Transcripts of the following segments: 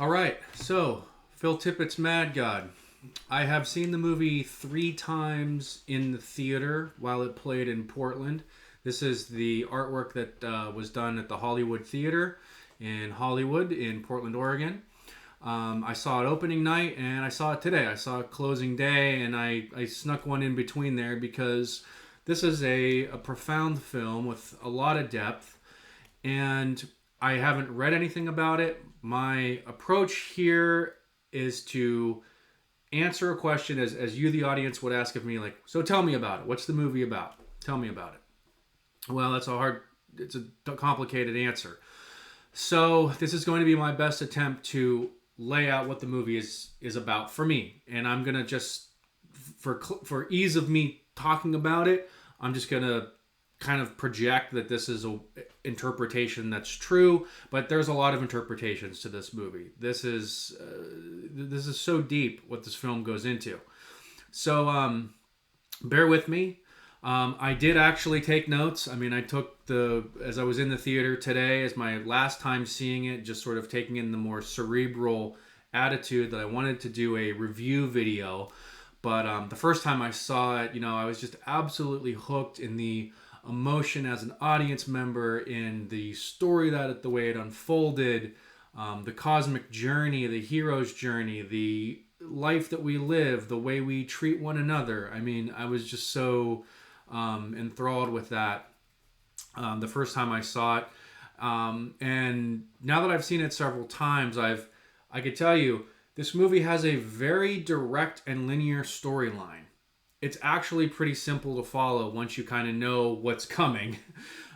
All right, so Phil Tippett's Mad God. I have seen the movie 3 times in the theater while it played in Portland. This is the artwork that was done at the Hollywood Theater in Hollywood in Portland, Oregon. I saw it opening night and I saw it today. I saw it closing day and I snuck one in between there because this is a profound film with a lot of depth and I haven't read anything about it. My approach here is to answer a question as you, the audience, would ask of me, like, so tell me about it. What's the movie about? Tell me about it. Well, it's a complicated answer. So this is going to be my best attempt to lay out what the movie is about for me, and I'm gonna just for ease of me talking about it, I'm just gonna kind of project that this is a interpretation that's true, but there's a lot of interpretations to this movie. This is so deep what this film goes into. So bear with me. I did actually take notes. I mean, I took as I was in the theater today, as my last time seeing it, just sort of taking in the more cerebral attitude that I wanted to do a review video. But the first time I saw it, I was just absolutely hooked in the emotion as an audience member, in the story the way it unfolded, the cosmic journey, the hero's journey, the life that we live, the way we treat one another. I mean, I was just so enthralled with that the first time I saw it. And now that I've seen it several times, I could tell you this movie has a very direct and linear storyline. It's actually pretty simple to follow once you kind of know what's coming.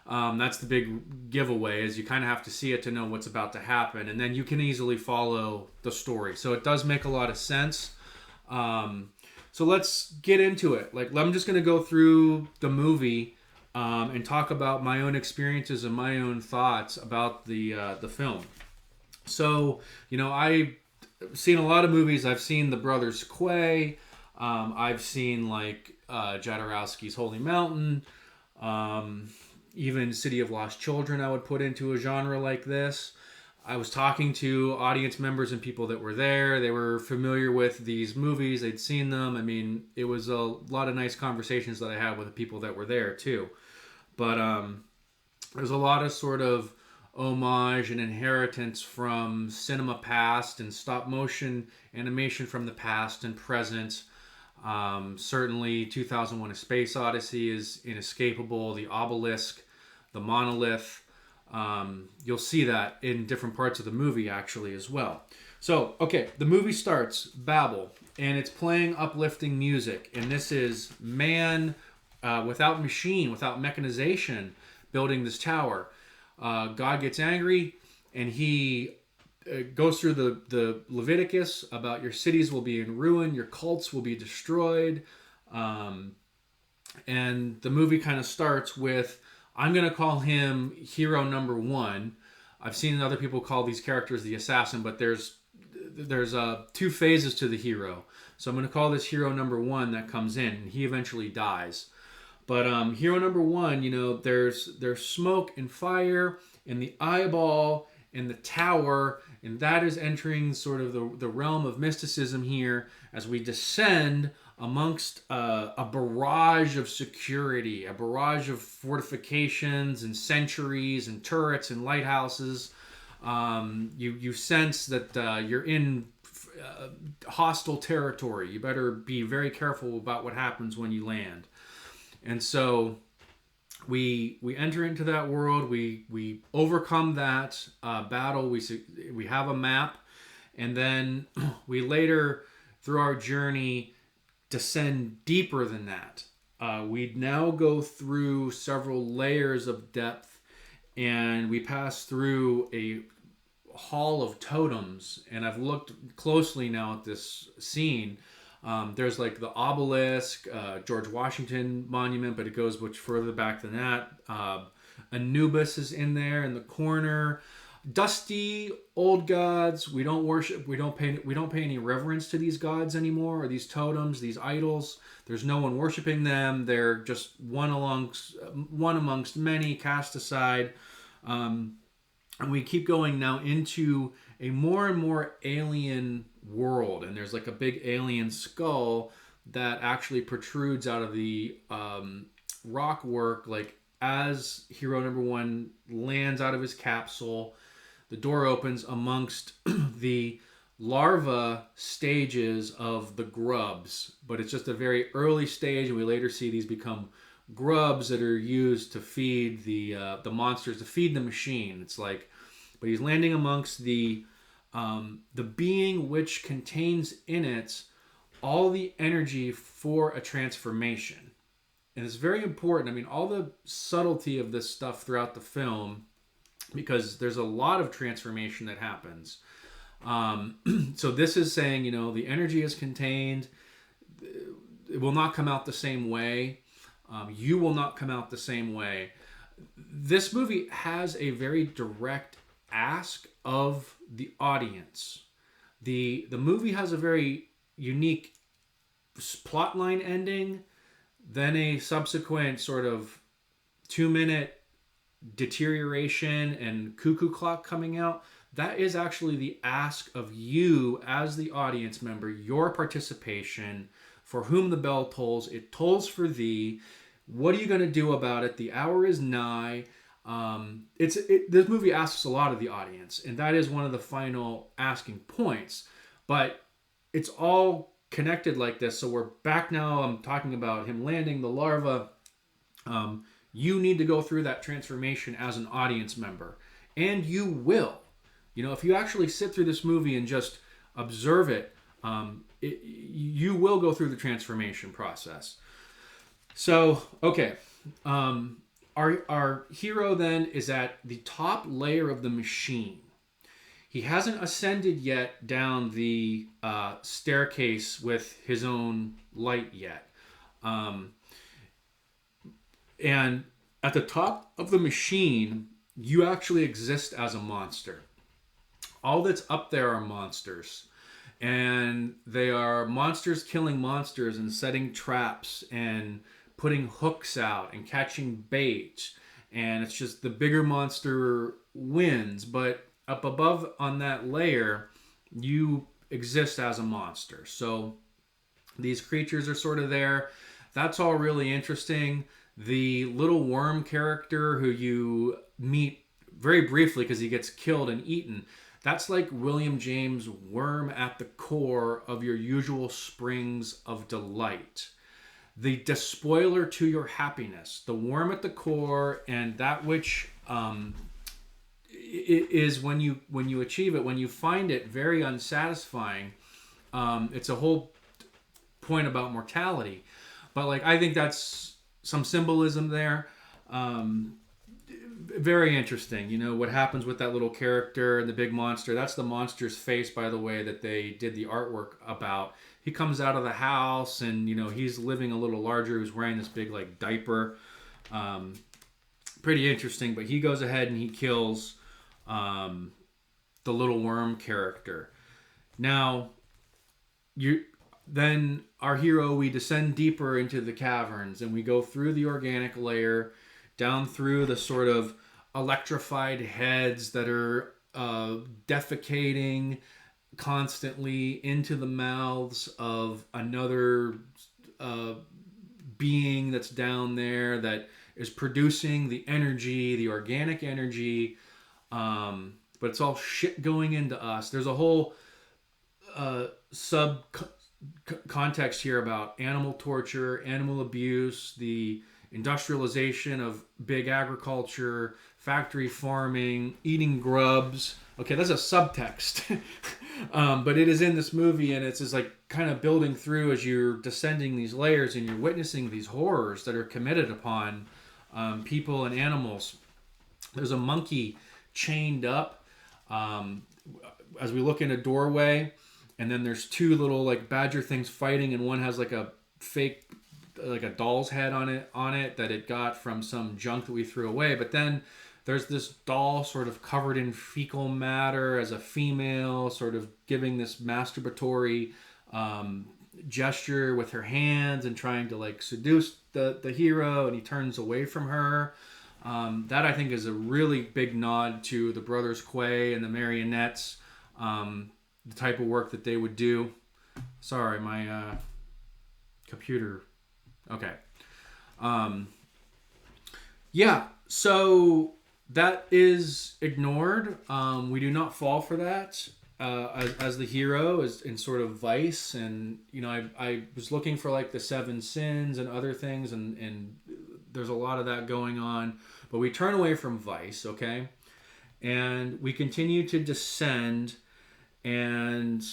That's the big giveaway, is you kind of have to see it to know what's about to happen, and then you can easily follow the story. So it does make a lot of sense. So let's get into it. I'm just going to go through the movie and talk about my own experiences and my own thoughts about the film. So, I've seen a lot of movies. I've seen The Brothers Quay. I've seen Jodorowsky's Holy Mountain. Even City of Lost Children I would put into a genre like this. I was talking to audience members and people that were there. They were familiar with these movies. They'd seen them. I mean, it was a lot of nice conversations that I had with the people that were there too. But there's a lot of sort of homage and inheritance from cinema past and stop motion animation from the past and present. Certainly 2001: A Space Odyssey is inescapable. The obelisk, the monolith, you'll see that in different parts of the movie actually as well. So, okay, the movie starts, Babel, and it's playing uplifting music. And this is man without machine, without mechanization, building this tower. God gets angry and he goes through the Leviticus about your cities will be in ruin, your cults will be destroyed. And the movie kind of starts with, I'm going to call him hero number one. I've seen other people call these characters the assassin, but there's 2 phases to the hero. So I'm going to call this hero number one that comes in, and he eventually dies. But hero number one, there's smoke and fire and the eyeball and the tower, and that is entering sort of the realm of mysticism here as we descend amongst a barrage of security, a barrage of fortifications and sentries and turrets and lighthouses. You sense that you're in hostile territory. You better be very careful about what happens when you land. And so we enter into that world. We overcome that battle. We have a map, and then we later, through our journey, descend deeper than that. We now go through several layers of depth, and we pass through a hall of totems. And I've looked closely now at this scene. There's the obelisk, George Washington monument, but it goes much further back than that. Anubis is in there in the corner. Dusty old gods. We don't worship. We don't pay any reverence to these gods anymore, or these totems, these idols. There's no one worshiping them. They're just one amongst many, cast aside. And we keep going now into a more and more alien world, and there's like a big alien skull that actually protrudes out of the rock work, like as hero number one lands out of his capsule. The door opens amongst the larva stages of the grubs, but it's just a very early stage, and we later see these become grubs that are used to feed the monsters, to feed the machine. It's like, but he's landing amongst the being which contains in it all the energy for a transformation. And it's very important. I mean, all the subtlety of this stuff throughout the film, because there's a lot of transformation that happens. So this is saying, the energy is contained. It will not come out the same way. You will not come out the same way. This movie has a very direct ask of the audience. The movie has a very unique plotline ending, then a subsequent sort of 2-minute deterioration and cuckoo clock coming out. That is actually the ask of you as the audience member, your participation. For whom the bell tolls, it tolls for thee. What are you going to do about it? The hour is nigh. This movie asks a lot of the audience, and that is one of the final asking points. But it's all connected like this. So we're back now. I'm talking about him landing the larva. You need to go through that transformation as an audience member, and you will. If you actually sit through this movie and just observe it, you will go through the transformation process. So, okay. Our hero then is at the top layer of the machine. He hasn't ascended yet down the staircase with his own light yet. And at the top of the machine, you actually exist as a monster. All that's up there are monsters. And they are monsters killing monsters and setting traps and putting hooks out and catching bait. And it's just the bigger monster wins. But up above on that layer, you exist as a monster. So these creatures are sort of there. That's all really interesting. The little worm character who you meet very briefly because he gets killed and eaten, that's like William James' worm at the core of your usual springs of delight. The despoiler to your happiness, the worm at the core, and that which is when you achieve it, when you find it very unsatisfying. It's a whole point about mortality, but like I think that's some symbolism there. Very interesting. What happens with that little character and the big monster. That's the monster's face, by the way, that they did the artwork about. He comes out of the house and he's living a little larger. He's wearing this big like diaper. Pretty interesting. But he goes ahead and he kills the little worm character. Now then our hero, we descend deeper into the caverns and we go through the organic layer, down through the sort of electrified heads that are defecating constantly into the mouths of another being that's down there that is producing the energy, the organic energy. But it's all shit going into us. There's a whole context here about animal torture, animal abuse, the industrialization of big agriculture, factory farming, eating grubs. Okay, that's a subtext. But it is in this movie, and it's just like kind of building through as you're descending these layers and you're witnessing these horrors that are committed upon people and animals. There's a monkey chained up as we look in a doorway, and then there's two little like badger things fighting, and one has like a fake, like a doll's head on it that it got from some junk that we threw away. But then there's this doll sort of covered in fecal matter as a female, sort of giving this masturbatory gesture with her hands and trying to like seduce the hero, and he turns away from her. That I think is a really big nod to the Brothers Quay and the Marionettes, the type of work that they would do. Sorry, my computer. Okay. Yeah, so that is ignored. We do not fall for that as the hero, as in sort of Vice. And, I was looking for like the seven sins and other things, and there's a lot of that going on. But we turn away from Vice, okay? And we continue to descend, and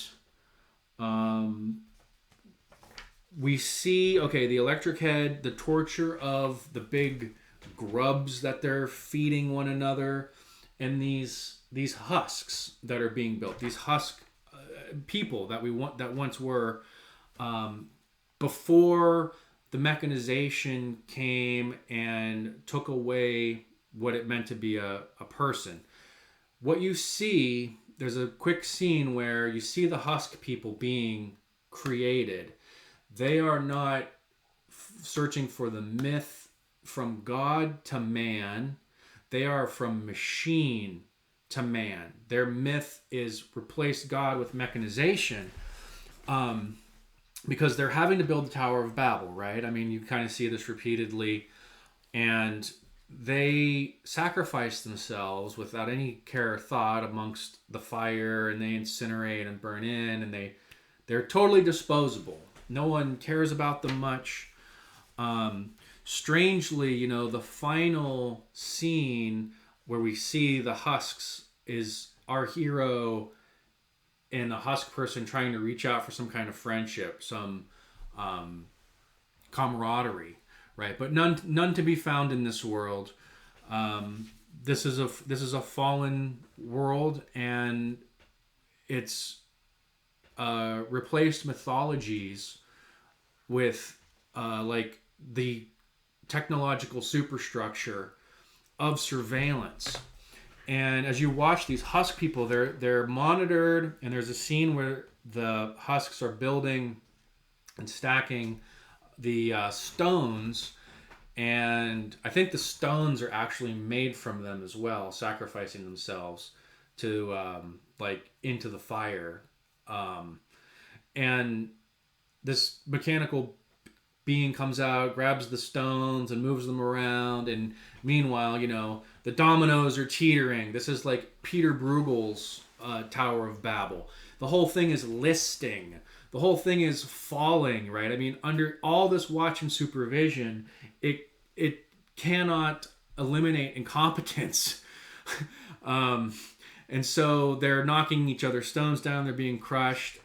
we see, okay, the electric head, the torture of the big grubs that they're feeding one another, and these husks that are being built, these husk people that once were, before the mechanization came and took away what it meant to be a person. What you see, there's a quick scene where you see the husk people being created. They are not searching for the myth from God to man. They are from machine to man. Their myth is replace God with mechanization, because they're having to build the Tower of Babel, right? I mean, you kind of see this repeatedly, and they sacrifice themselves without any care or thought amongst the fire, and they incinerate and burn in, and they're totally disposable. No one cares about them much. Strangely, the final scene where we see the husks is our hero and the husk person trying to reach out for some kind of friendship, some camaraderie, right? But none to be found in this world. This is a fallen world, and it's replaced mythologies with like the technological superstructure of surveillance. And as you watch these husk people, they're monitored, and there's a scene where the husks are building and stacking the stones, and I think the stones are actually made from them as well, sacrificing themselves to like into the fire. And this mechanical being comes out, grabs the stones and moves them around, and meanwhile, the dominoes are teetering. This is like Peter Bruegel's Tower of Babel. The whole thing is listing. The whole thing is falling, right? I mean, under all this watch and supervision, it cannot eliminate incompetence. And so they're knocking each other's stones down. They're being crushed.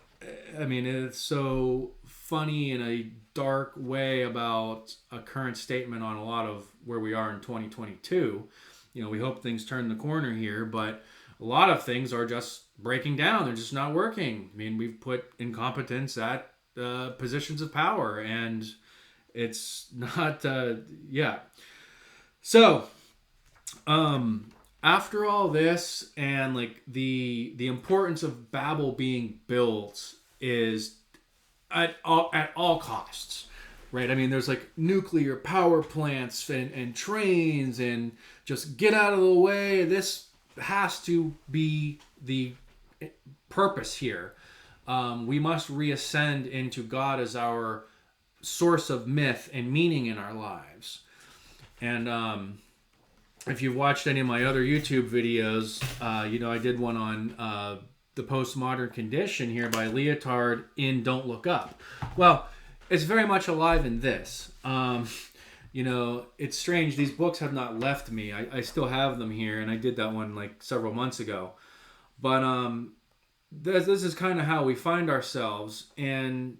I mean, it's so funny in a dark way about a current statement on a lot of where we are in 2022. We hope things turn the corner here, but a lot of things are just breaking down. They're just not working. I mean, we've put incompetence at positions of power, and it's not, yeah. So, after all this, and like the importance of Babel being built is at all costs, right? I mean, there's like nuclear power plants and trains, and just get out of the way. This has to be the purpose here. We must reascend into God as our source of myth and meaning in our lives. And if you've watched any of my other YouTube videos, I did one on the postmodern condition here by Leotard in Don't Look Up. Well, it's very much alive in this. It's strange. These books have not left me. I still have them here, and I did that one like several months ago. But this is kind of how we find ourselves, and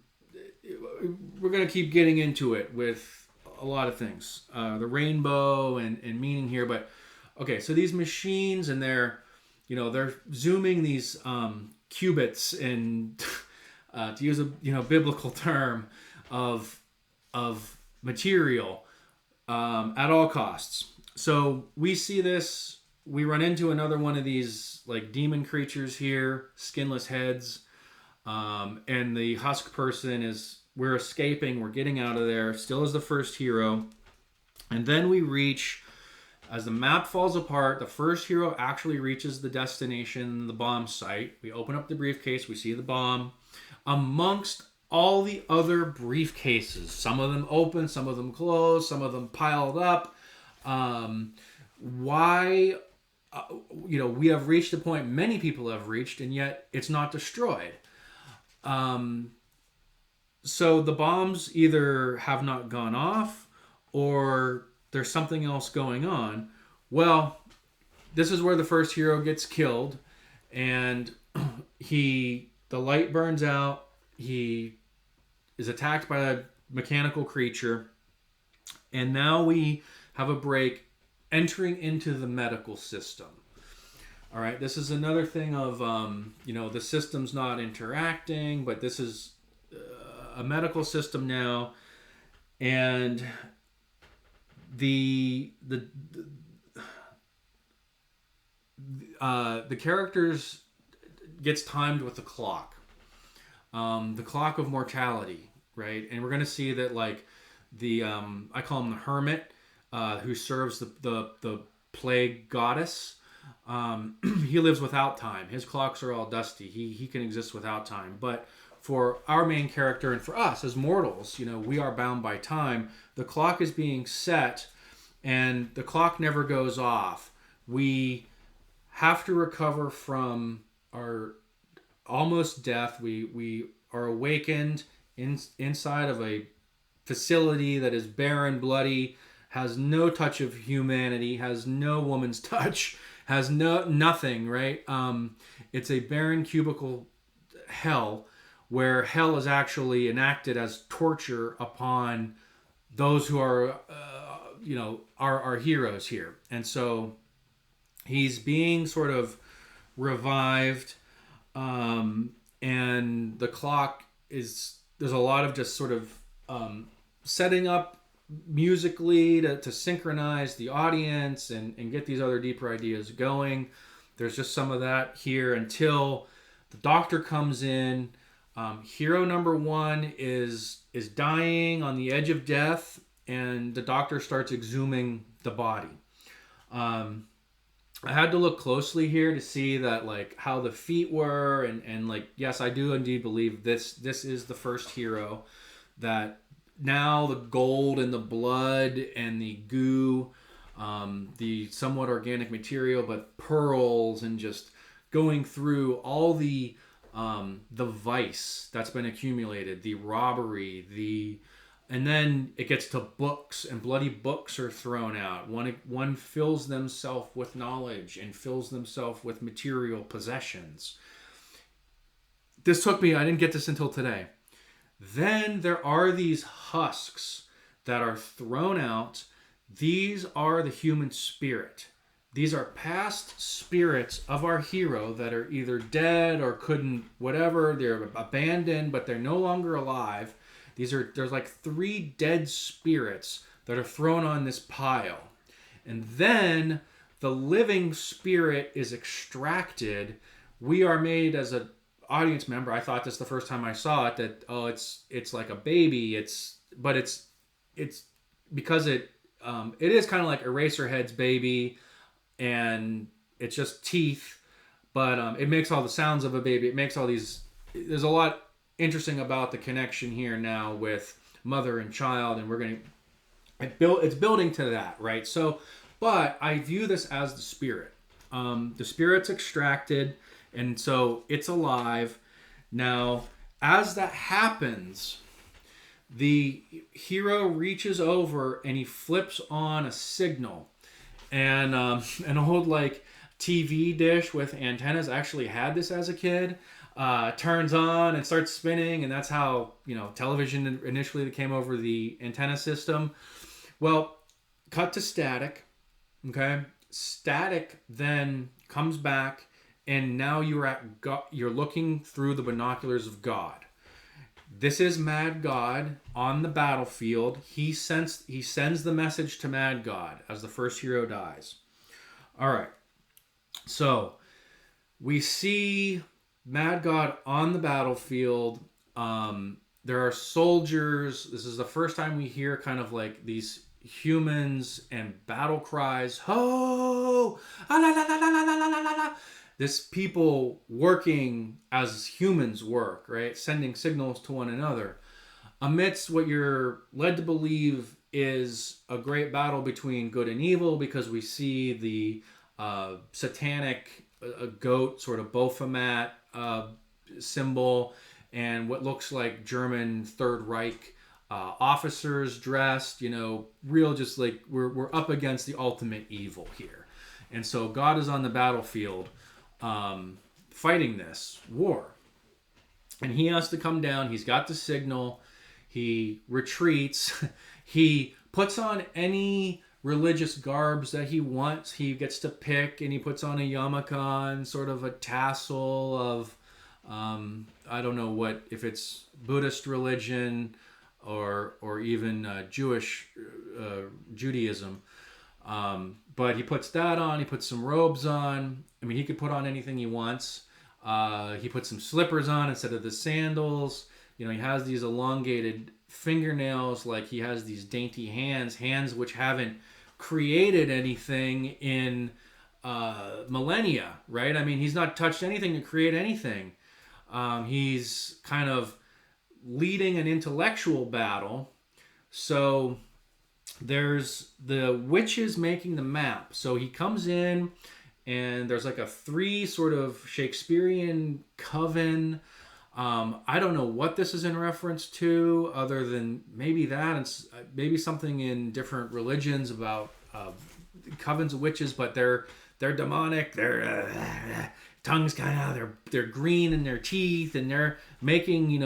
we're going to keep getting into it with a lot of things. The rainbow and meaning here. But, okay, so these machines, and they're zooming these qubits, and to use a biblical term, of material at all costs. So we see this. We run into another one of these like demon creatures here, skinless heads, and the husk person is. We're escaping. We're getting out of there. Still as the first hero, and then we reach As the map falls apart, the first hero actually reaches the destination, the bomb site. We open up the briefcase, we see the bomb. Amongst all the other briefcases, some of them open, some of them closed, some of them piled up. Why, we have reached a point many people have reached, and yet it's not destroyed. So the bombs either have not gone off or there's something else going on. Well, this is where the first hero gets killed, and the light burns out. He is attacked by a mechanical creature, and now we have a break entering into the medical system. All right, this is another thing of the system's not interacting, but this is a medical system now, and the characters gets timed with the clock of mortality, right? And we're gonna see that like the I call him the hermit, who serves the plague goddess. He lives without time. His clocks are all dusty. He can exist without time. But for our main character and for us as mortals, we are bound by time. The clock is being set, and the clock never goes off. We have to recover from our almost death. We are awakened inside of a facility that is barren, bloody, has no touch of humanity, has no woman's touch, has nothing, right? It's a barren cubicle hell, where hell is actually enacted as torture upon those who are, our heroes here. And so he's being sort of revived, and the clock there's a lot of just sort of setting up musically to synchronize the audience and get these other deeper ideas going. There's just some of that here until the doctor comes in. Hero number one is dying on the edge of death, and the doctor starts exhuming the body. I had to look closely here to see that like how the feet were, and like, yes, I do indeed believe this is the first hero. That now the gold and the blood and the goo, the somewhat organic material, but pearls, and just going through all the vice that's been accumulated, the robbery, and then it gets to books, and bloody books are thrown out. One fills themselves with knowledge and fills themselves with material possessions. This took me, I didn't get this until today. Then there are these husks that are thrown out. These are the human spirit. These are past spirits of our hero that are either dead or couldn't, whatever. They're abandoned, but they're no longer alive. There's like 3 dead spirits that are thrown on this pile. And then the living spirit is extracted. We are made as an audience member. I thought this the first time I saw it, that it's like a baby. But it's because it is kind of like Eraserhead's baby, and it's just teeth, but it makes all the sounds of a baby. It makes all these. There's a lot interesting about the connection here now with mother and child, and it's building to that, right? So, but I view this as the spirit. The spirit's extracted, and so it's alive. Now, as that happens, the hero reaches over and he flips on a signal, and an old like TV dish with antennas. I actually had this as a kid. Turns on and starts spinning, and that's how television initially came over the antenna system. Well, cut to static. Okay, static then comes back, and now you're looking through the binoculars of God. This is Mad God on the battlefield. He sends the message to Mad God as the first hero dies. All right, so we see Mad God on the battlefield. There are soldiers. This is the first time we hear kind of like these humans and battle cries, ho, ah, la, la, la, la, la, la, la, la. This people working as humans work, right? Sending signals to one another amidst what you're led to believe is a great battle between good and evil, because we see the satanic goat sort of Baphomet symbol and what looks like German Third Reich officers dressed, real just like we're up against the ultimate evil here. And so God is on the battlefield fighting this war. And he has to come down. He's got the signal. He retreats. He puts on any religious garbs that he wants. He gets to pick, and he puts on a yarmulke and sort of a tassel of, I don't know what, if it's Buddhist religion or even Jewish Judaism. But he puts that on. He puts some robes on. I mean, he could put on anything he wants. He puts some slippers on instead of the sandals. He has these elongated fingernails, like he has these dainty hands which haven't created anything in millennia, right? I mean, he's not touched anything to create anything. He's kind of leading an intellectual battle. So there's the witches making the map. So he comes in, and there's like a 3 sort of Shakespearean coven. I don't know what this is in reference to, other than maybe that, and maybe something in different religions about covens of witches, but they're demonic. Their tongues kind of they're green in their teeth, and they're making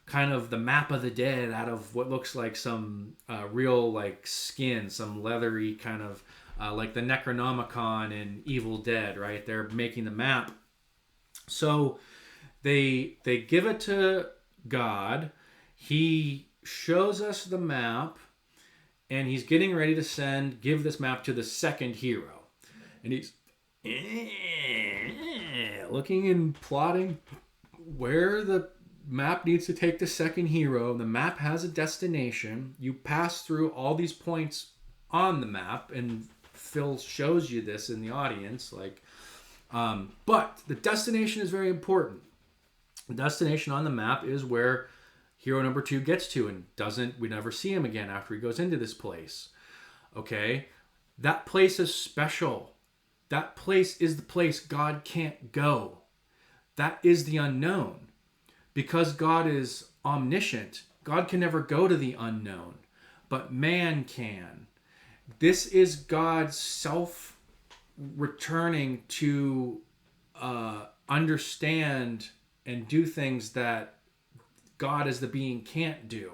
kind of the map of the dead out of what looks like some real like skin, some leathery kind of like the Necronomicon in Evil Dead, right? They're making the map. So they give it to God. He shows us the map, and he's getting ready to give this map to the second hero. And he's looking and plotting where the map needs to take the second hero. The map has a destination. You pass through all these points on the map, and Phil shows you this in the audience. But the destination is very important. The destination on the map is where hero number 2 gets to, and we never see him again after he goes into this place. Okay? That place is special. That place is the place God can't go. That is the unknown. Because God is omniscient, God can never go to the unknown, but man can. This is God's self returning to understand and do things that God as the being can't do.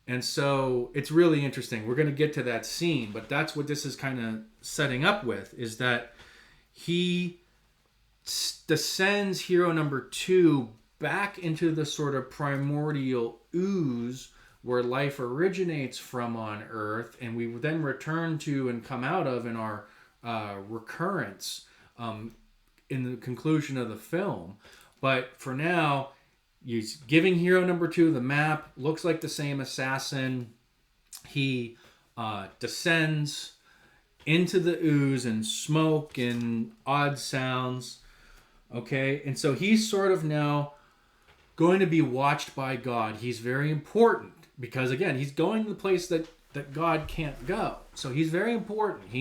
And so it's really interesting. We're going to get to that scene, but that's what this is kind of setting up with, is that he descends hero number 2 back into the sort of primordial ooze where life originates from on Earth, and we then return to and come out of in our recurrence in the conclusion of the film. But for now, he's giving hero number 2 the map. Looks like the same assassin. He descends into the ooze and smoke and odd sounds. Okay, and so he's sort of now going to be watched by God. He's very important because, again, he's going to the place that God can't go. So he's very important.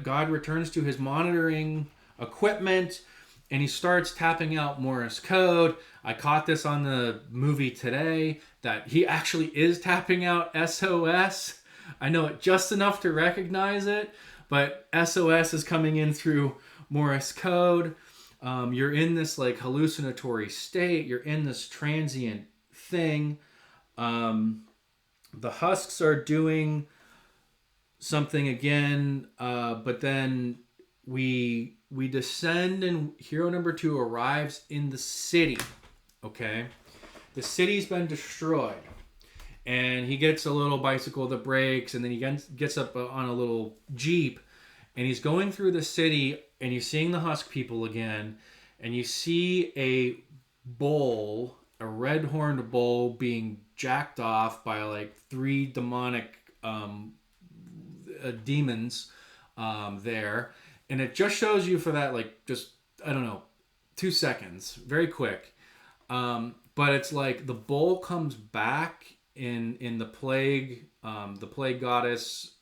God returns to his monitoring equipment, and he starts tapping out Morse code. I caught this on the movie today, that he actually is tapping out SOS. I know it just enough to recognize it, but SOS is coming in through Morse code. You're in this like hallucinatory state. You're in this transient thing. The husks are doing something again, but then we descend, and hero number 2 arrives in the city. Okay, the city's been destroyed, and he gets a little bicycle that breaks, and then he gets up on a little jeep, and he's going through the city, and you're seeing the husk people again, and you see a bull, a red-horned bull, being jacked off by like 3 demonic demons there, and it just shows you for that like just I don't know 2 seconds, very quick. But it's like the bull comes back in the plague goddess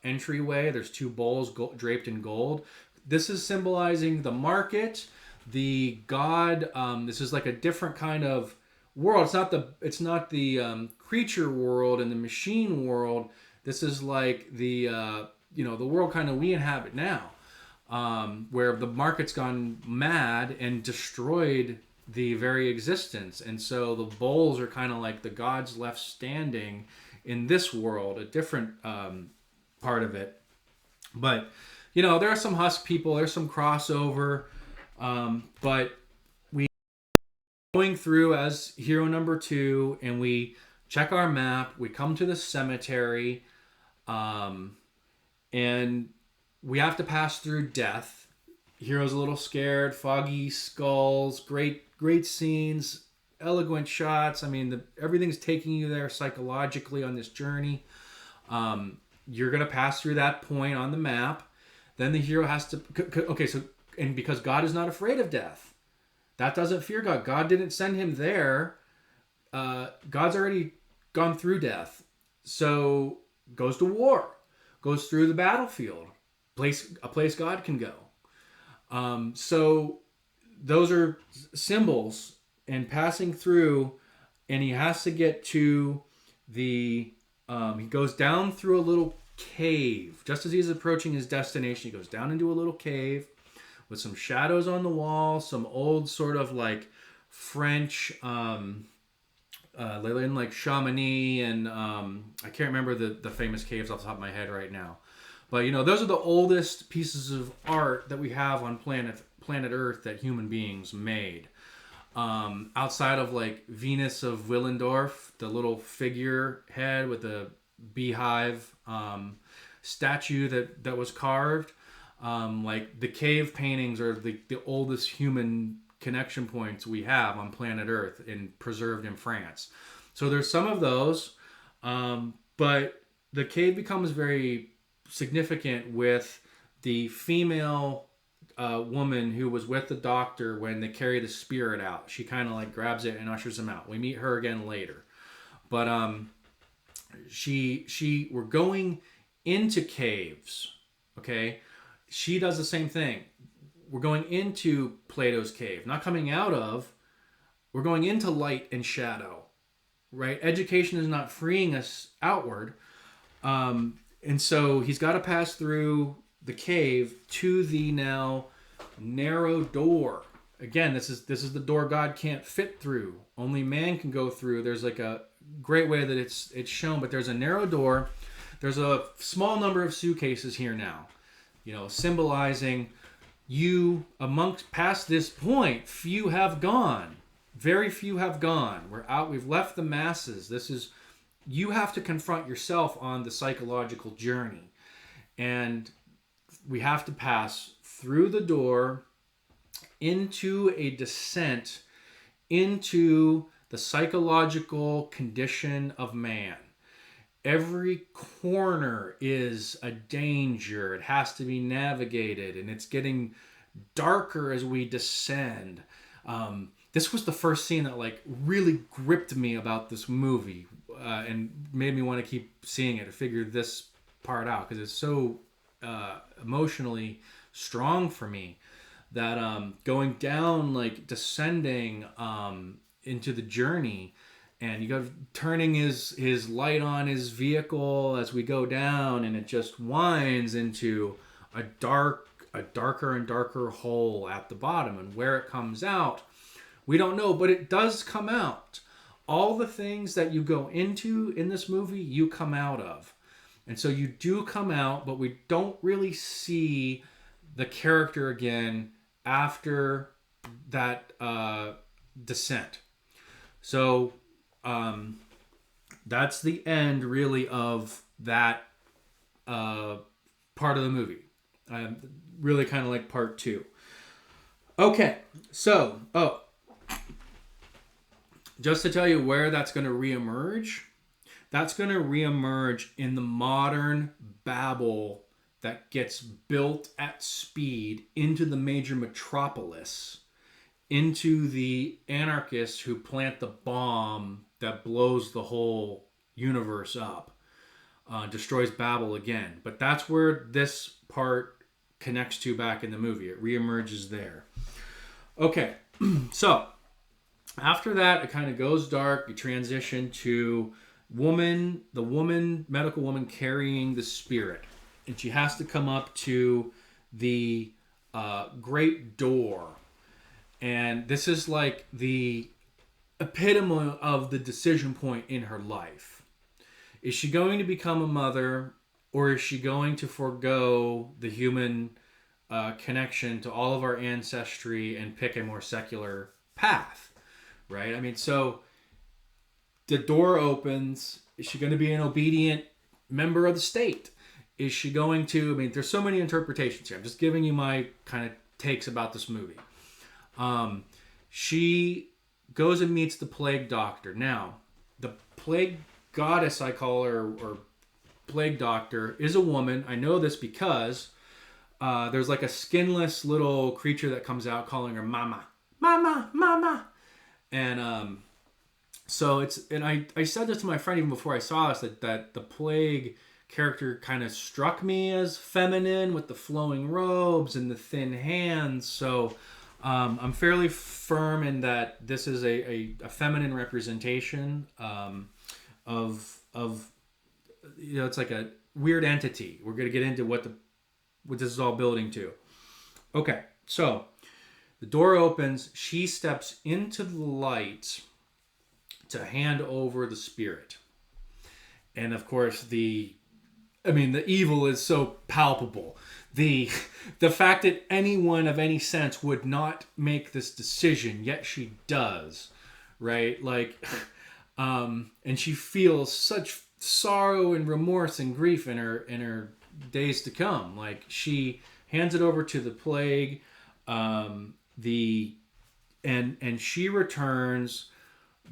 entryway. There's two bulls draped in gold. This is symbolizing the market, the god. This is like a different kind of world. It's not the creature world and the machine world. This is like the the world kind of we inhabit now, where the market's gone mad and destroyed the very existence. And so the bulls are kind of like the gods left standing in this world, a different part of it. But, there are some Husk people, there's some crossover, but we going through as hero number 2, and we check our map, we come to the cemetery, and we have to pass through death. Hero's a little scared, foggy skulls, great scenes, eloquent shots. I mean, everything's taking you there psychologically on this journey. You're going to pass through that point on the map. Then the hero has to... Okay, so... And because God is not afraid of death. That doesn't fear God. God didn't send him there. God's already gone through death. So, goes to war. Goes through the battlefield. A place God can go. So those are symbols, and passing through, and he has to get to he goes down through a little cave. Just as he's approaching his destination, he goes down into a little cave with some shadows on the wall, some old sort of like French, in like Chamonix, and I can't remember the famous caves off the top of my head right now. But, those are the oldest pieces of art that we have on planet Earth that human beings made. Outside of, like, Venus of Willendorf, the little figure head with the beehive statue that was carved. Like, the cave paintings are the oldest human connection points we have on planet Earth and preserved in France. So there's some of those. But the cave becomes very significant with the female woman who was with the doctor when they carry the spirit out. She kind of like grabs it and ushers him out. We meet her again later, but we're going into caves. Okay, she does the same thing. We're going into Plato's cave, not coming out of. We're going into light and shadow, right? Education is not freeing us outward. And so he's got to pass through the cave to the now narrow door. Again, this is the door God can't fit through. Only man can go through. There's like a great way that it's shown, but there's a narrow door. There's a small number of suitcases here now, symbolizing you amongst past this point. Few have gone. Very few have gone. We're out. We've left the masses. You have to confront yourself on the psychological journey. And we have to pass through the door into a descent into the psychological condition of man. Every corner is a danger. It has to be navigated, and it's getting darker as we descend. This was the first scene that like really gripped me about this movie and made me want to keep seeing it to figure this part out, because it's so emotionally strong for me that going down, like descending into the journey, and you go turning his light on his vehicle as we go down, and it just winds into a darker and darker hole at the bottom, and where it comes out we don't know, but it does come out. All the things that you go into in this movie, you come out of. And so you do come out, but we don't really see the character again after that descent. So that's the end, really, of that part of the movie. Really kind of like part 2. Okay, so, just to tell you where that's going to reemerge, that's going to reemerge in the modern Babel that gets built at speed into the major metropolis, into the anarchists who plant the bomb that blows the whole universe up, destroys Babel again. But that's where this part connects to back in the movie. It reemerges there. Okay, so after that, it kind of goes dark. You transition to the medical woman carrying the spirit. And she has to come up to the great door. And this is like the epitome of the decision point in her life. Is she going to become a mother, or is she going to forego the human connection to all of our ancestry and pick a more secular path? Right? I mean, so the door opens. Is she going to be an obedient member of the state? Is she going to... I mean, there's so many interpretations here. I'm just giving you my kind of takes about this movie. She goes and meets the plague doctor. Now, the plague goddess, I call her, or plague doctor, is a woman. I know this because there's like a skinless little creature that comes out calling her mama. Mama, mama. And so it's... And I said this to my friend even before I saw this, that the plague character kind of struck me as feminine with the flowing robes and the thin hands. So I'm fairly firm in that this is a feminine representation of it's like a weird entity. We're going to get into what this is all building to. Okay, so the door opens. She steps into the light to hand over the spirit. And of course, the evil is so palpable. The fact that anyone of any sense would not make this decision, yet she does, right? Like, and she feels such sorrow and remorse and grief in her days to come. Like, she hands it over to the plague, and she returns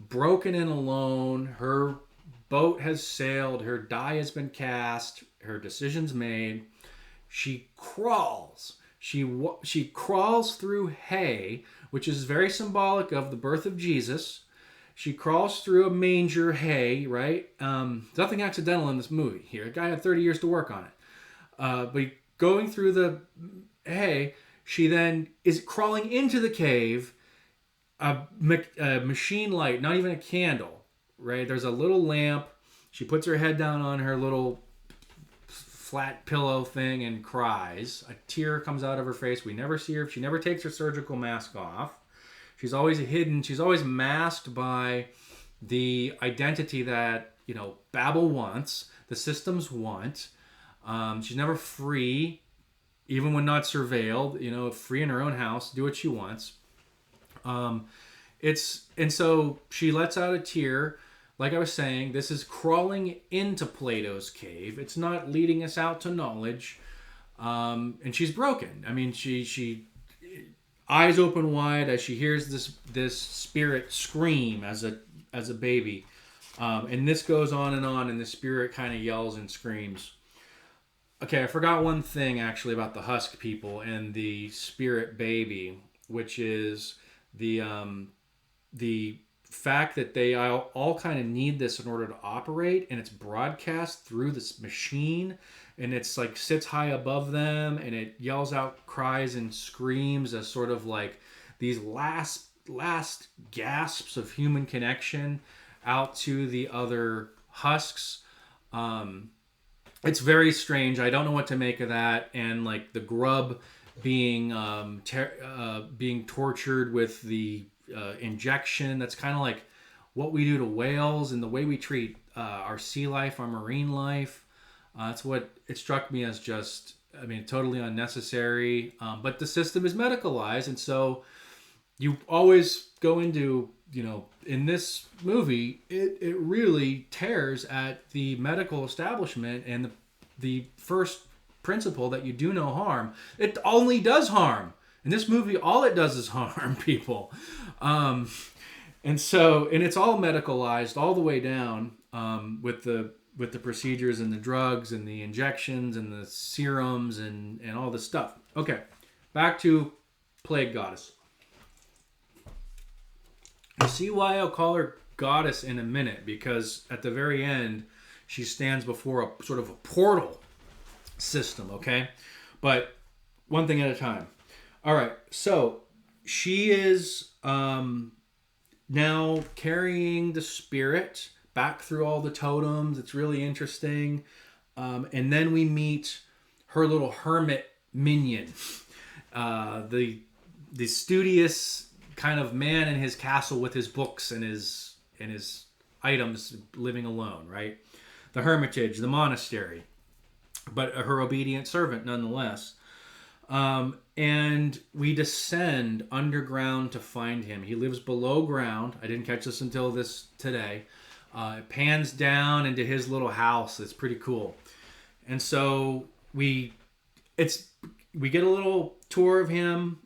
broken and alone. Her boat has sailed, her die has been cast, her decision's made. She crawls. She crawls through hay, which is very symbolic of the birth of Jesus. She crawls through a manger, hay, right? Nothing accidental in this movie here. A guy had 30 years to work on it. But going through the hay, she then is crawling into the cave, a machine light, not even a candle, right? There's a little lamp. She puts her head down on her little flat pillow thing and cries. A tear comes out of her face. We never see her. She never takes her surgical mask off. She's always hidden. She's always masked by the identity that, Babel wants, the systems want. She's never free, even when not surveilled, free in her own house, do what she wants. And so she lets out a tear. Like I was saying, this is crawling into Plato's cave. It's not leading us out to knowledge. And she's broken. I mean, she eyes open wide as she hears this spirit scream as a baby. And this goes on, and the spirit kind of yells and screams. Okay, I forgot one thing actually about the husk people and the spirit baby, which is the fact that they all kind of need this in order to operate, and it's broadcast through this machine, and it's like sits high above them, and it yells out cries and screams as sort of like these last gasps of human connection out to the other husks. It's very strange. I don't know what to make of that. And like the grub being tortured with the injection, that's kind of like what we do to whales and the way we treat our sea life, our marine life. That's what it struck me as, just, totally unnecessary. But the system is medicalized, and so you always go into, in this movie, it really tears at the medical establishment and the first principle that you do no harm. It only does harm. In this movie, all it does is harm people. And it's all medicalized all the way down. with the procedures and the drugs and the injections and the serums and all this stuff. Okay, back to Plague Goddess. You see why I'll call her Goddess in a minute, because at the very end she stands before a sort of a portal system, okay? But one thing at a time. All right, so she is now carrying the spirit back through all the totems. It's really interesting. And then we meet her little hermit minion, the studious kind of man in his castle with his books and his items, living alone, right? The hermitage, the monastery, but her obedient servant nonetheless. And we descend underground to find him. He lives below ground. I didn't catch this until today. It pans down into his little house. It's pretty cool. And so we get a little tour of him.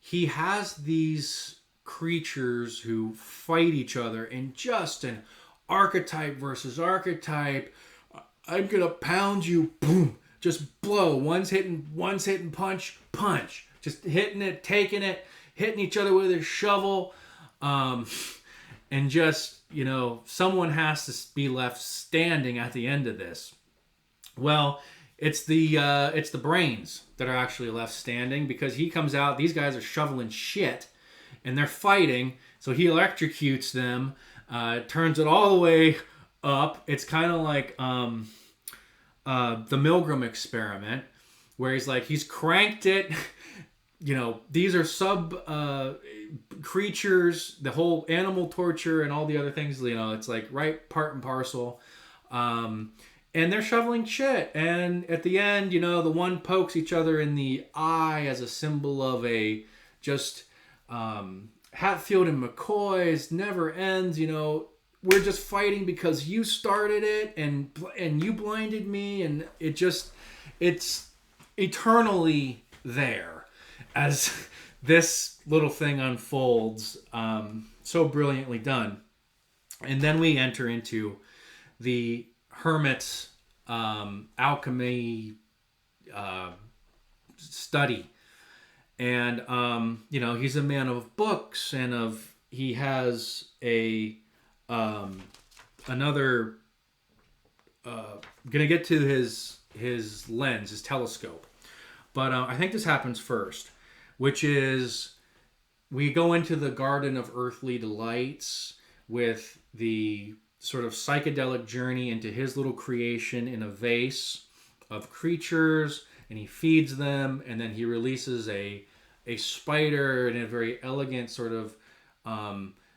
He has these creatures who fight each other in just an archetype versus archetype. I'm gonna pound you, boom, just blow. One's hitting, punch. Just hitting it, taking it, hitting each other with a shovel. And just, someone has to be left standing at the end of this. Well, it's the brains that are actually left standing, because he comes out, these guys are shoveling shit, and they're fighting, so he electrocutes them, turns it all the way up. It's kind of like the Milgram experiment, where he's cranked it. These are sub creatures, the whole animal torture and all the other things, it's like right part and parcel. And they're shoveling shit. And at the end, the one pokes each other in the eye as a symbol of a just Hatfield and McCoy's never ends. We're just fighting because you started it and you blinded me. And it's eternally there as this little thing unfolds. So brilliantly done. And then we enter into the hermit's alchemy study, and he's a man of books, and he has another gonna get to his lens, his telescope, but I think this happens first, which is we go into the Garden of Earthly Delights with the sort of psychedelic journey into his little creation in a vase of creatures, and he feeds them, and then he releases a spider in a very elegant sort of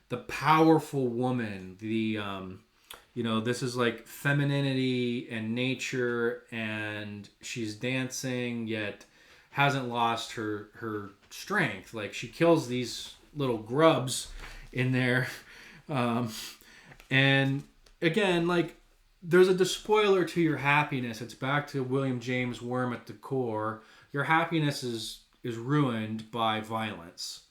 the powerful woman, this is like femininity and nature, and she's dancing yet hasn't lost her strength. Like, she kills these little grubs in there. And again, like, there's a despoiler to your happiness. It's back to William James Worm at the core. Your happiness is ruined by violence.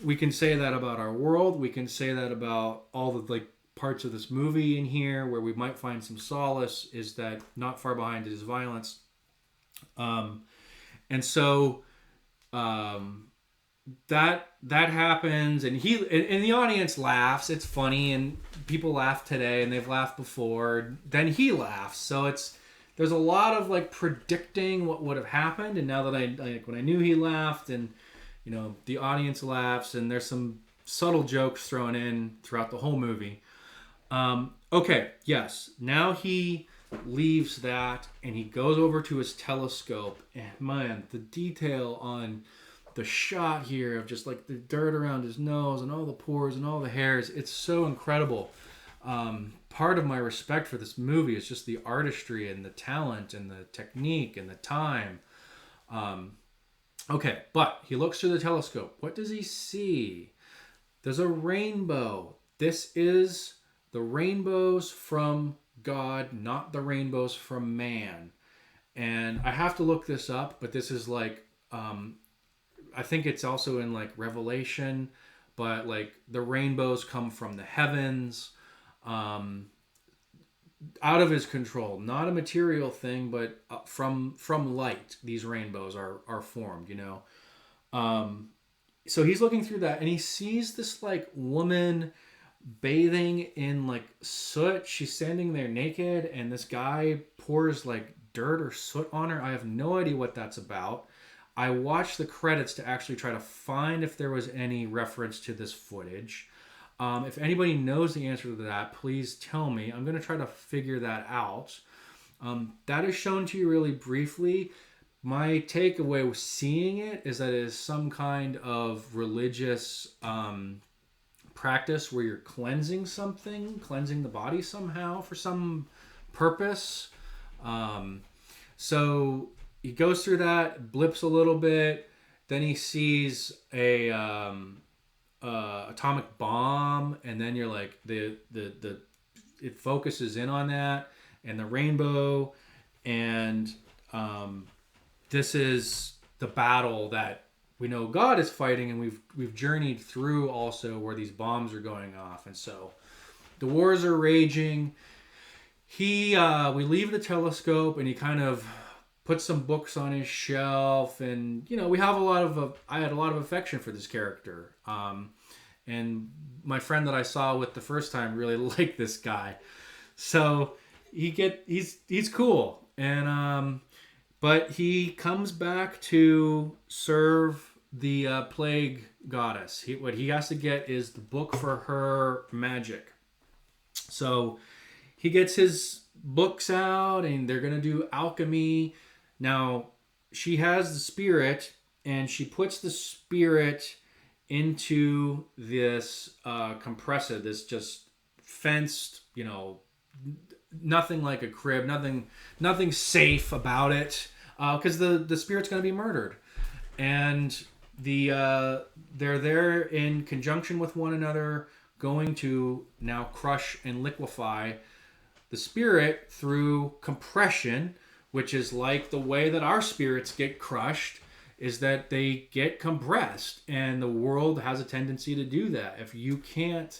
We can say that about our world. We can say that about all the parts of this movie in here where we might find some solace, is that not far behind is violence. And so that happens, and the audience laughs. It's funny, and people laugh today, and they've laughed before. Then he laughs, so there's a lot of predicting what would have happened. And now that when I knew he laughed, and the audience laughs, and there's some subtle jokes thrown in throughout the whole movie. Okay, yes, now he leaves that, and he goes over to his telescope, and man, the detail on the shot here of just the dirt around his nose and all the pores and all the hairs, it's so incredible. Part of my respect for this movie is just the artistry and the talent and the technique and the time. Okay, but he looks through the telescope. What does he see? There's a rainbow. This is the rainbows from God, not the rainbows from man. And I have to look this up, but this is I think it's also in Revelation, but the rainbows come from the heavens. um, out of his control, not a material thing, but from light. These rainbows are formed, you know. So he's looking through that, and he sees this like woman bathing in like soot. She's standing there naked, and this guy pours like dirt or soot on her. I have no idea what that's about. I watched the credits to actually try to find if there was any reference to this footage. If anybody knows the answer to that, please tell me. I'm going to try to figure that out. That is shown to you really briefly. My takeaway with seeing it is that it is some kind of religious practice where you're cleansing something, cleansing the body somehow for some purpose. So he goes through that, blips a little bit, then he sees a atomic bomb, and then you're like the it focuses in on that and the rainbow, and this is the battle that we know God is fighting, and we've journeyed through also where these bombs are going off, and so the wars are raging. We leave the telescope, and he kind of puts some books on his shelf, and you know we have I had a lot of affection for this character, and my friend that I saw with the first time really liked this guy, so he's cool, and but he comes back to serve the plague goddess. What he has to get is the book for her magic. So he gets his books out, and they're going to do alchemy. Now, she has the spirit, and she puts the spirit into this compressor, this just fenced, you know, nothing like a crib, nothing safe about it, because the spirit's going to be murdered. And they're there in conjunction with one another, going to now crush and liquefy the spirit through compression, which is like the way that our spirits get crushed, is that they get compressed, and the world has a tendency to do that. If you can't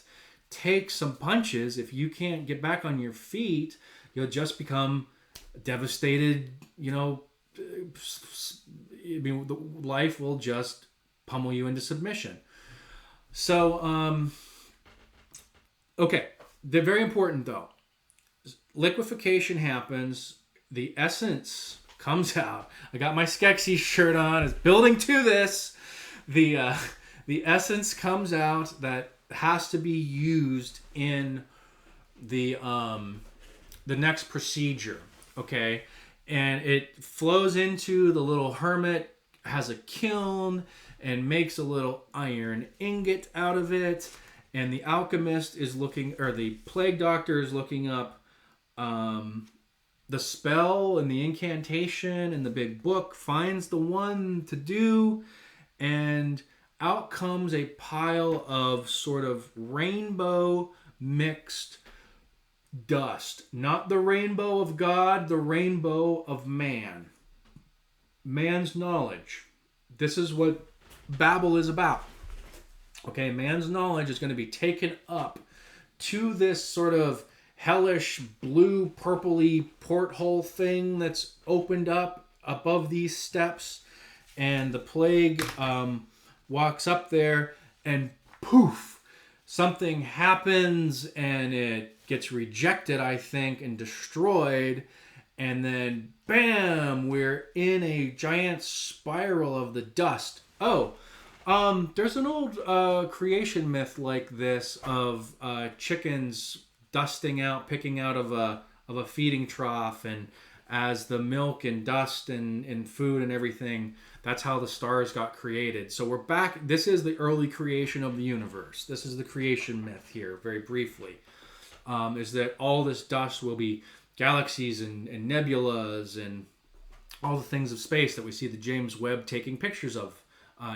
take some punches, if you can't get back on your feet, you'll just become devastated, you know. I mean, life will just pummel you into submission. So, okay, they're very important though. Liquefaction happens. The essence comes out. I got my Skeksis shirt on. It's building to this. The essence comes out that has to be used in the next procedure. Okay, and it flows into the little hermit, has a kiln, and makes a little iron ingot out of it. And the alchemist is looking, or the plague doctor is looking up the spell and the incantation in the big book, finds the one to do, and out comes a pile of sort of rainbow mixed dust. Not the rainbow of God, the rainbow of man. Man's knowledge. This is what Babel is about. Okay, man's knowledge is going to be taken up to this sort of hellish blue purpley porthole thing that's opened up above these steps, and the plague walks up there, and poof, something happens, and it gets rejected, I think, and destroyed, and then bam, we're in a giant spiral of the dust. There's an old creation myth like this of chickens dusting out, picking out of a feeding trough, and as the milk and dust and food and everything, that's how the stars got created. So we're back. This is the early creation of the universe. This is the creation myth here, very briefly. Is that all this dust will be galaxies and nebulas and all the things of space that we see the James Webb taking pictures of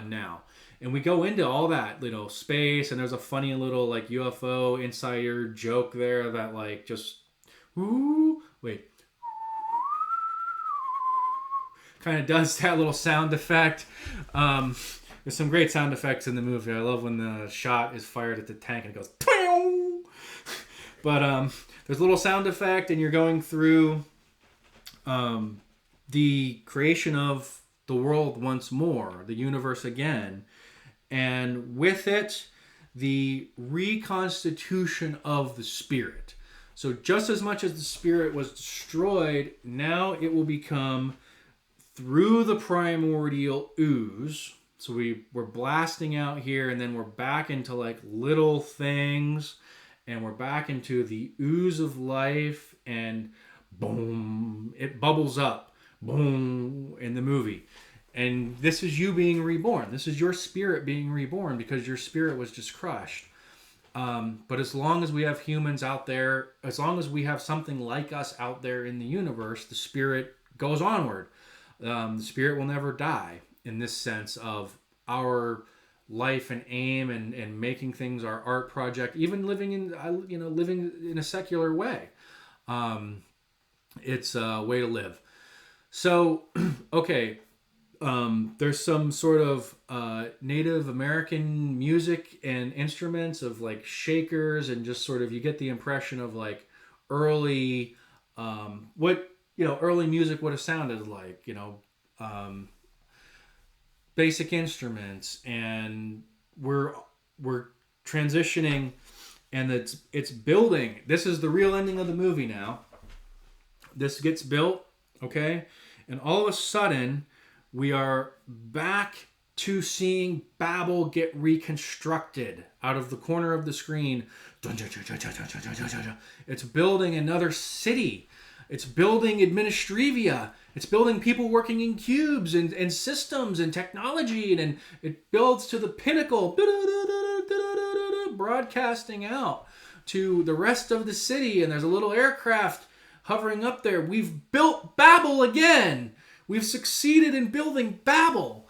now. And we go into all that, you know, space, and there's a funny little like UFO insider joke there that like just kind of does that little sound effect. There's some great sound effects in the movie. I love when the shot is fired at the tank and it goes But there's a little sound effect, and you're going through the creation of the world once more, the universe again, and with it, the reconstitution of the spirit. So just as much as the spirit was destroyed, now it will become through the primordial ooze. So we're blasting out here, and then we're back into like little things, and we're back into the ooze of life, and boom, it bubbles up, boom, in the movie. And this is you being reborn. This is your spirit being reborn because your spirit was just crushed. But as long as we have humans out there, as long as we have something like us out there in the universe, the spirit goes onward. The spirit will never die in this sense of our life and aim and making things our art project, even living in a secular way. It's a way to live. So, okay. There's some sort of Native American music and instruments of like shakers, and just sort of you get the impression of like early what early music would have sounded like, basic instruments, and we're transitioning, and it's building. This is the real ending of the movie now. This gets built, okay, and all of a sudden we are back to seeing Babel get reconstructed out of the corner of the screen. It's building another city. It's building Administrivia. It's building people working in cubes and systems and technology. And it builds to the pinnacle, broadcasting out to the rest of the city. And there's a little aircraft hovering up there. We've built Babel again. We've succeeded in building Babel.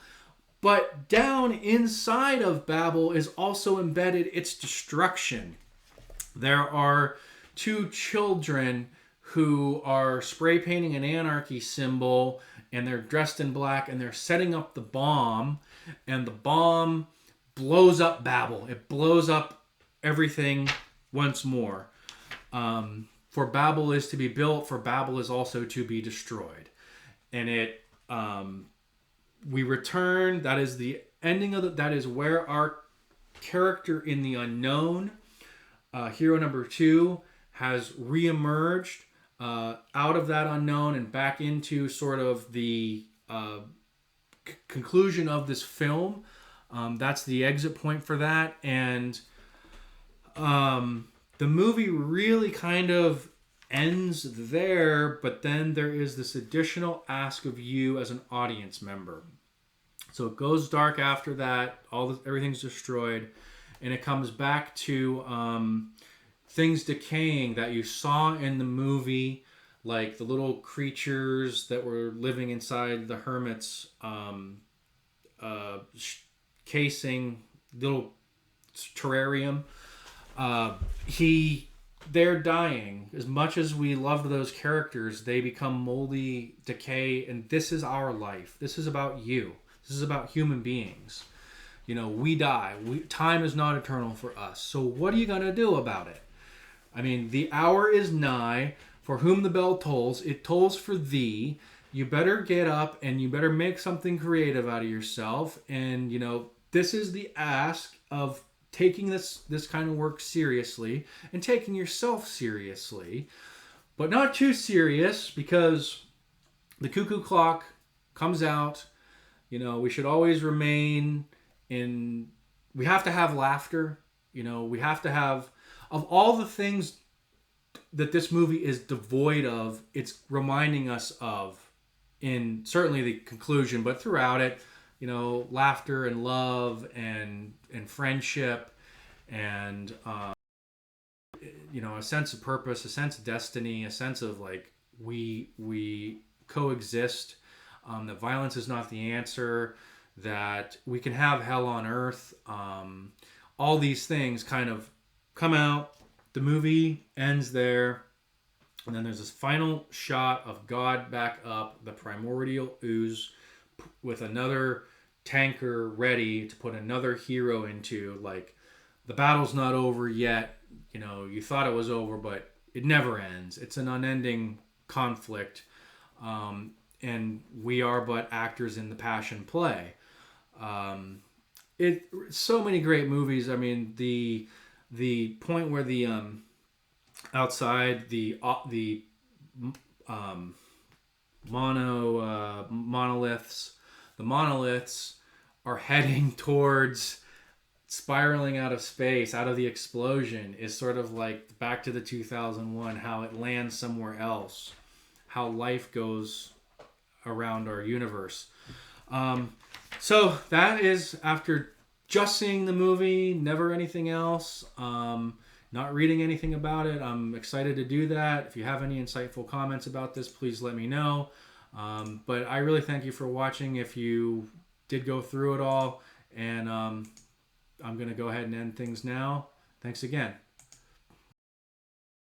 But down inside of Babel is also embedded its destruction. There are two children who are spray painting an anarchy symbol, and they're dressed in black, and they're setting up the bomb, and the bomb blows up Babel. It blows up everything once more. For Babel is to be built, for Babel is also to be destroyed. And it we return. That is the ending of that is where our character in the unknown, hero number 2, has reemerged out of that unknown and back into sort of the conclusion of this film. That's the exit point for that. And the movie really kind of ends there, but then there is this additional ask of you as an audience member. So it goes dark after that. Everything's destroyed, and it comes back to things decaying that you saw in the movie, like the little creatures that were living inside the hermit's casing, little terrarium. They're dying. As much as we loved those characters, they become moldy, decay, and this is our life. This is about you. This is about human beings. We die. Time is not eternal for us. So what are you going to do about it? I mean, the hour is nigh. For whom the bell tolls, it tolls for thee. You better get up and you better make something creative out of yourself. And, this is the ask of taking this kind of work seriously and taking yourself seriously, but not too serious, because the cuckoo clock comes out. We should always remain we have to have laughter. We have to have, of all the things that this movie is devoid of, it's reminding us of, in certainly the conclusion, but throughout it, laughter and love and friendship and a sense of purpose, a sense of destiny, a sense of like we coexist, that violence is not the answer, that we can have hell on earth. All these things kind of come out. The movie ends there, and then there's this final shot of God back up the primordial ooze with another tanker ready to put another hero into, like the battle's not over yet. You know, you thought it was over, but it never ends. It's an unending conflict, and we are but actors in the passion play. It so many great movies. I mean, the point where the outside the monoliths, the monoliths are heading towards spiraling out of space, out of the explosion, is sort of like back to the 2001, how it lands somewhere else, how life goes around our universe. So that is after just seeing the movie, never anything else, not reading anything about it. I'm excited to do that. If you have any insightful comments about this, please let me know. But I really thank you for watching if you did go through it all. And I'm going to go ahead and end things now. Thanks again.